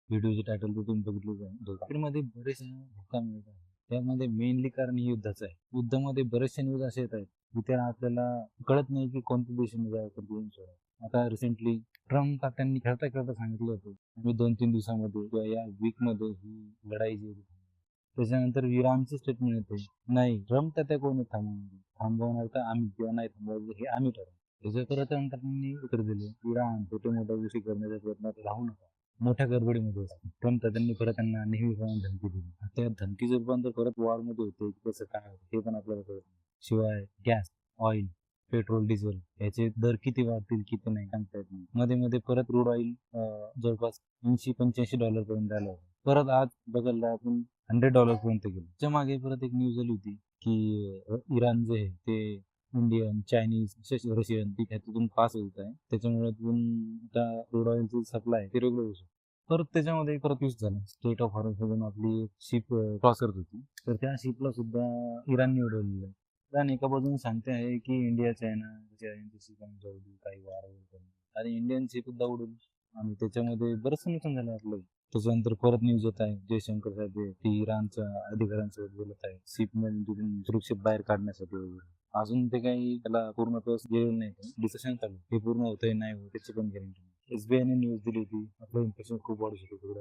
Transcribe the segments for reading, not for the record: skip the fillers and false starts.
व्हिडिओचे title तर तुम्ही बघितलेच आहे. मार्केटमध्ये बरेचसे धोका मिळत आहे. त्यामध्ये मेनली कारण हे युद्धाचं आहे. युद्धामध्ये बरेचसे न्यूज असे येत आहेत की त्या आपल्याला कळत नाही की कोणत्या देशाने जावं कोणत्या देशाने सोडावं. आता रिसेंटली ट्रम्प त्यांनी खेळता खेळता सांगितलं होतं आम्ही 2-3 दिवसामध्ये किंवा या वीकमध्ये ही लढाई जी होती. त्याच्यानंतर इराणचे स्टेटमेंट येते नाही ट्रम्प त्या कोणी थांबवणार तर आम्ही किंवा नाही थांबवायचं हे आम्ही ठरवू. त्याच्या परत नंतर त्यांनी उत्तर दिले इराण छोटे मोठ्या गोष्टी करण्याच्या प्रयत्नात राहू नका. मोठ्या गडबडीमध्ये पण त्यांनी परत त्यांना नेहमीप्रमाणे धमकी दिली. त्या धमकीचं रूपांतर परत वॉरमध्ये होते कसं काय होतं हे पण आपल्याला कळत नाही. शिवाय गॅस ऑइल पेट्रोल डिझेल याचे दर किती वाढतील किती नाही सांगता येत नाही. मध्ये मध्ये परत क्रूड ऑइल जवळपास $80-85 पर्यंत आलं होतं. परत आज बघायला आपण $100 पर्यंत गेलो. त्याच्या मागे परत एक न्यूज आली होती की इराण जे आहे ते इंडियन चायनीज रशियन ह्यातून पास होत आहे. त्याच्यामुळे आता क्रूड ऑइलची सप्लाय ते रेग्युलर होऊ. परत त्याच्यामध्ये परत यूज झाला स्टेट ऑफ हॉर्मझ मधून आपली शिप क्रॉस करत होती तर त्या शिपला सुद्धा इराणने उडवलेलं आहे. इराण एका बाजूने सांगते आहे की इंडिया चायना यांची शिप आम्ही जाऊ देऊ काही वार वगैरे आणि इंडियन शिप सुद्धा उडवली आणि त्याच्यामध्ये बरंचसं नुकसान झालं आपलं. त्याच्यानंतर परत न्यूज येत आहे जयशंकर साहेब ते इराणच्या अधिकाऱ्यांसोबत बोलत आहे शिप मधून सुरक्षित बाहेर काढण्यासाठी वगैरे. अजून ते काही त्याला पूर्णत्व गेलेलं नाही डिस्कशन चालू हे पूर्ण होतंय नाही होत त्याची पण गॅरंटी नाही. SBI ने न्यूज दिली होती आपलं इन्फ्लेशन खूप वाढू शकतो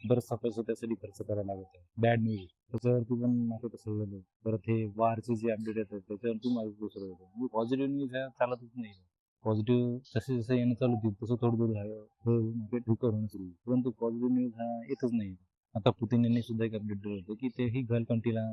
बरंचसा पैसा त्यासाठी खर्च करायला लागत आहे. बॅड न्यूज त्याच्यावरती पण मार्केट सगळं परत हे वारचे जे अपडेट येतात त्याच्यावरती मार्केट दुसरं होतं. पॉझिटिव्ह न्यूज ह्या चालतच नाही. पॉझिटिव्ह जसे जसे येणं चालू होतील तसं थोडं थोडं मार्केट रिकवर होणं सुरू होईल परंतु पॉझिटिव्ह न्यूज हा येतच नाही. आता पुतीन यांनी सुद्धा एक अपडेट दिलं होतं की तेही गल्फ कंट्रीला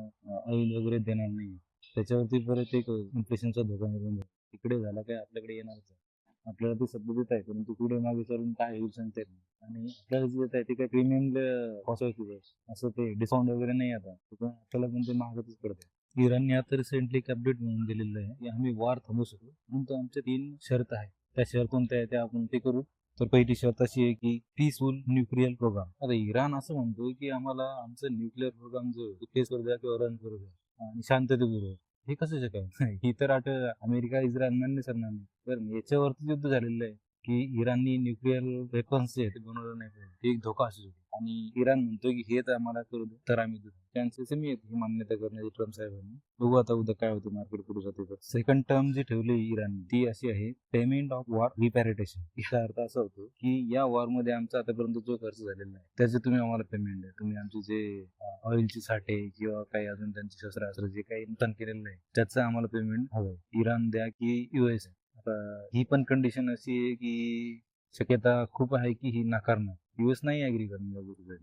ऑइल वगैरे देणार नाही. त्याच्यावरती परत एक इन्फ्लेशनचा धोका निर्माण झाला. तिकडे झाला काय आपल्याकडे येणारच आहे. आपल्याला ते सध्या देत आहे परंतु पुढे मागे चालून काय होईल सांगता येत नाही आणि आपल्याला जे देत आहे ते काय प्रीमियमला पोहोचवायचं असं ते डिस्काउंट वगैरे नाही आता आपल्याला पण ते महागच पडते. इराणने आता रिसेंटली एक अपडेट म्हणून दिलेलं आहे की आम्ही वार थांबवू शकतो परंतु आमच्या 3 शर्त आहे. त्या शर्त कोणत्या आहे त्या आपण ते करू. तर पहिली शर्त अशी आहे की पीसफुल न्यूक्लिअर प्रोग्राम. आता इराण असं म्हणतोय की आम्हाला आमचं न्यूक्लिअर प्रोग्राम जो फेस करू द्या किंवा रन करू द्या आणि शांततेपूर्वक. हे कसं शक्य ही तर अमेरिका इस्रायल मान्य करणार नाही तर याच्यावरती युद्ध झालेलं आहे की इराणनी न्यूक्लिअर वेपन्स जे ते बनवलं नाही पाहिजे ते एक धोका असू शकतो आणि इराण म्हणतोय की हेच आम्हाला करू दे तर आम्ही देऊ. चान्सेस मी आहेत ही मान्यता करण्याची ट्रम्प साहेबांनी. बघू आता उद्या काय होतं मार्केट पुढे जाते तर. सेकंड टर्म जी ठेवली इराण ती अशी आहे पेमेंट ऑफ वॉर रिपॅरिटेशन. याचा अर्थ असा होतो की या वॉर मध्ये आमचा आतापर्यंत जो खर्च झालेला आहे त्याचे तुम्ही आम्हाला पेमेंट द्या. तुम्ही आमचे जे ऑइलचे साठे किंवा काही अजून त्यांचे शस्त्रास्त्र जे काही नुकसान केलेलं आहे त्याचं आम्हाला पेमेंट हवंय. इराण द्या की US. आता ही पण कंडिशन अशी आहे की शक्यता खूप आहे की ही नाकारणार US नाही ऍग्री करणार.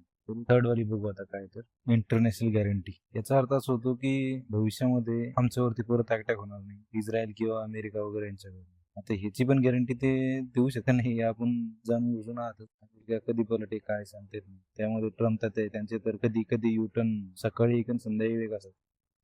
थर्ड वाली बघू आता काय तर इंटरनॅशनल गॅरंटी. याचा अर्थ असा होतो की भविष्यामध्ये आमच्यावरती परत अटॅक होणार नाही इस्रायल किंवा अमेरिका वगैरे यांच्यावर. आता ह्याची पण गॅरंटी ते देऊ शकत नाही आपण जाणून बुजून आहात कधी पलटे काय सांगते नाही. त्यामध्ये ट्रम्प तर त्यांचे तर कधी कधी युटर्न सकाळी एक संध्याकाळी वेग असतात.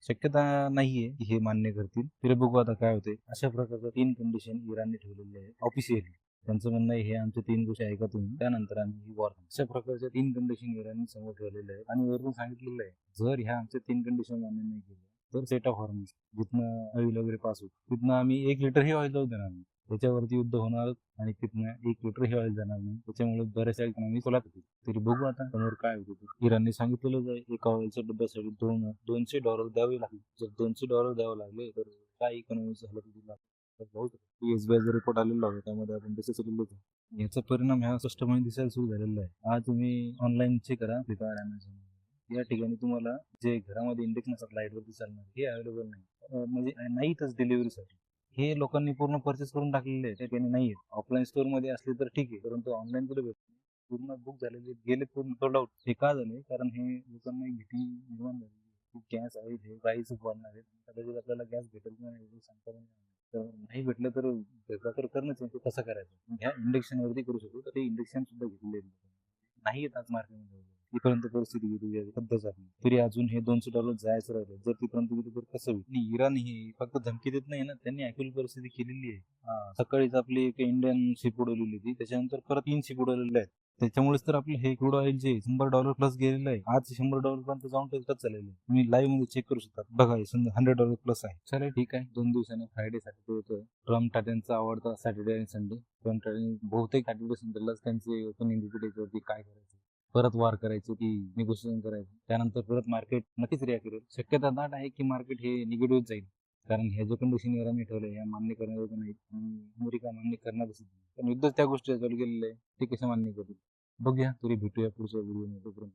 शक्यता नाहीये की हे मान्य करतील. तरी बघू आता काय होते. अशा प्रकारच्या 3 कंडिशन इराणने ठेवलेल्या आहे ऑफिशियली. त्यांचं म्हणणं आहे हे आमच्या 3 गोष्टी ऐका तुम्ही त्यानंतर आम्ही ही वॉर. अशा प्रकारच्या 3 कंडिशन इराणने समोर ठेवलेल्या आहेत आणि वरून सांगितलेलं आहे जर ह्या आमच्या 3 कंडिशन मान्य नाही केल्या तर स्टेट ऑफ हॉर्मझ जिथनं ऑइल वगैरे पास होत तिथनं आम्ही 1 लिटर ही ऑइल जाऊ देणार नाही. त्याच्यावरती युद्ध होणार आणि तिथनं 1 लिटर ही ऑइल जाणार नाही. त्याच्यामुळे बऱ्याचशा इकॉनॉमी खोलात होती. तरी बघू आता समोर काय होतं. इराणने सांगितलेलं आहे एका ऑइलच्या डब्यासाठी $200 द्यावे लागले. जर $200 द्यावे लागले तर काय इकॉनॉमीचं हालत होईल. SBI चा रिपोर्ट आलेला होता त्यामध्ये आपण डिस्कस केलेलं होतं. याचा परिणाम ह्या स्पष्टपणे दिसायला सुरू झालेला आहे. आज तुम्ही ऑनलाईन चेक करा फ्लिपकार्ट अमेझॉन या ठिकाणी तुम्हाला जे घरामध्ये इंडेक्स नसतात लाईटवरती चालणार हे अवेलेबल नाही म्हणजे नाहीतच डिलिव्हरीसाठी. हे लोकांनी पूर्ण परचेस करून टाकलेले आहे त्या ठिकाणी नाही आहेत. ऑफलाईन स्टोअर मध्ये असले तर ठीक आहे परंतु ऑनलाईन कुठे भेटत पूर्ण बुक झालेले गेले पूर्ण सोल्ड आउट. हे का झाले कारण हे लोकांना भीती निर्माण झाली गॅस आहे हे प्राईस वाढणार आहे कदाचित आपल्याला गॅस भेटेल की नाही सांगता पण तर नाही भेटलं तर प्रकार करणंच आहे कसं करायचं ह्या इंडक्शन वरती करू शकतो तर ते इंडक्शन सुद्धा घेतलेले नाही येत आज मार्केटमध्ये. इथपर्यंत परिस्थिती गेली सध्या तरी अजून हे $200 जायचं राहिलं जर तिथपर्यंत गेलं तर कसं होईल. इराण ही फक्त धमकी देत नाही ना त्यांनी ऍक्च्युअल परिस्थिती केलेली आहे. सकाळीच आपली एक इंडियन शिप उडवलेली होती त्याच्यानंतर परत 3 शिप उडवलेल्या आहेत. त्याच्यामुळेच तर आपलं हे क्रूड ऑइल जे $100 प्लस गेलेलं आहे आज $100 पर्यंत जाऊन टचच झालेलं आहे. तुम्ही लाईव्ह मध्ये चेक करू शकता बघा $100 प्लस आहे. चला ठीक आहे 2 दिवसानं फ्रायडे सॅटर्डे होतं. ट्रम्प त्यांचा आवडता सॅटर्डे आणि संडे. ट्रम्प बहुतेक सॅटर्डे संडेलाच त्यांचे ओपनिंग विकेट काय करायचं परत वार करायचं की निगोशिएशन करायचं, त्यानंतर परत मार्केट नक्कीच रिॲक्ट करेल. शक्यता दाट आहे की मार्केट हे निगेटिव्ह जाईल, कारण ह्या ज्या कंडिशन इराणने ठेवल्या ह्या मान्य करण्यायोग्य नाहीत आणि अमेरिका मान्य करणारच नाही. पण युद्धच त्या गोष्टी चालू केलेलं आहे, ते कसे मान्य करतील. बघूया, तरी भेटूया पुढच्या व्हिडिओमध्ये. तोपर्यंत